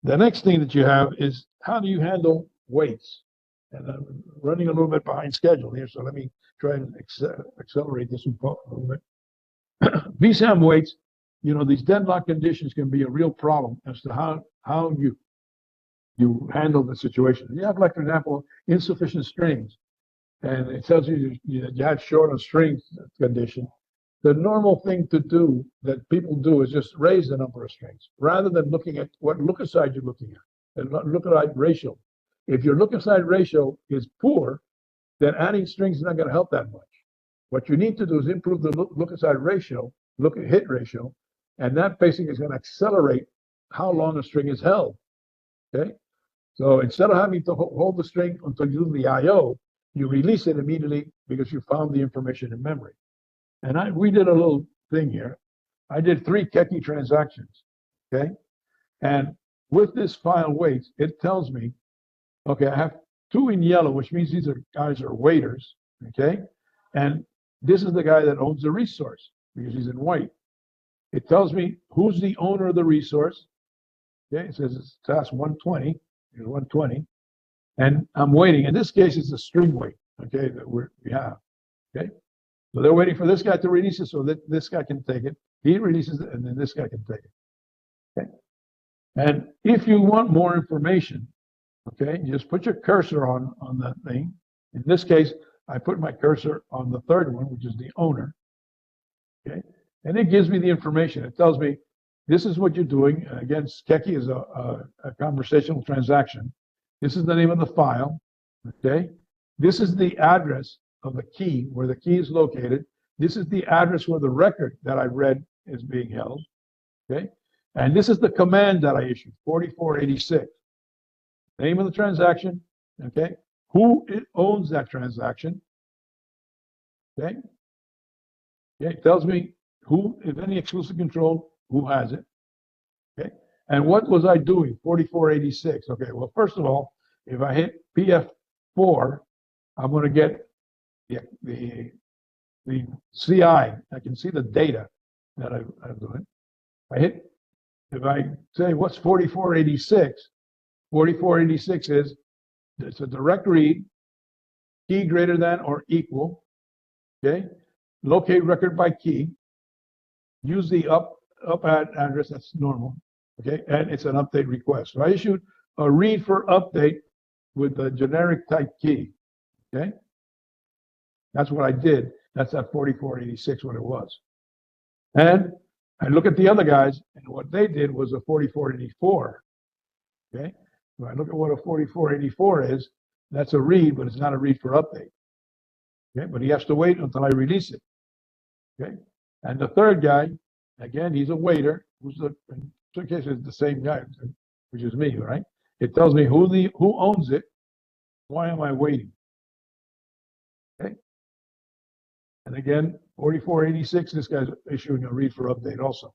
The next thing that you have is how do you handle waits? And I'm running a little bit behind schedule here, so let me try and accelerate this a little bit. VSAM waits, these deadlock conditions can be a real problem as to how you handle the situation. You have, like, for example, insufficient strings, and it tells you you had short of strings condition. The normal thing to do that people do is just raise the number of strings rather than looking at what look-aside you're looking at, and look-aside ratio. If your look-aside ratio is poor, then adding strings is not going to help that much. What you need to do is improve the look-aside ratio, look-at-hit ratio, and that basically is going to accelerate how long a string is held. Okay? So instead of having to hold the string until you do the I/O, you release it immediately because you found the information in memory. And we did a little thing here. I did 3 Keki transactions, okay? And with this file waits, it tells me, okay, I have 2 in yellow, which means these guys are waiters, okay? And this is the guy that owns the resource because he's in white. It tells me who's the owner of the resource. Okay, it says it's task 120, here's 120, and I'm waiting. In this case, it's a string wait, okay, that we have, okay? So they're waiting for this guy to release it so that this guy can take it. He releases it, and then this guy can take it. Okay. And if you want more information, okay, you just put your cursor on that thing. In this case, I put my cursor on the third one, which is the owner. Okay. And it gives me the information. It tells me this is what you're doing. Again, Keki is a conversational transaction. This is the name of the file. Okay. This is the address of the key, where the key is located. This is the address where the record that I read is being held, okay? And this is the command that I issued, 4486. Name of the transaction, okay? Who owns that transaction, okay? Okay, it tells me who, if any exclusive control, who has it, okay? And what was I doing, 4486? Okay, well, first of all, if I hit PF4, I'm going to get the CI. I can see the data that I'm doing. If I say what's 4486, 4486 is, it's a direct read, key greater than or equal, okay? Locate record by key, use the up address, that's normal, okay? And it's an update request. So I issued a read for update with the generic type key, okay? That's what I did. That's that 4486, what it was. And I look at the other guys, and what they did was a 4484. Okay? So I look at what a 4484 is. That's a read, but it's not a read for update. Okay? But he has to wait until I release it. Okay? And the third guy, again, he's a waiter, in some cases it's the same guy, which is me, right? It tells me who owns it. Why am I waiting? Okay? And again, 4486, this guy's issuing a read for update also.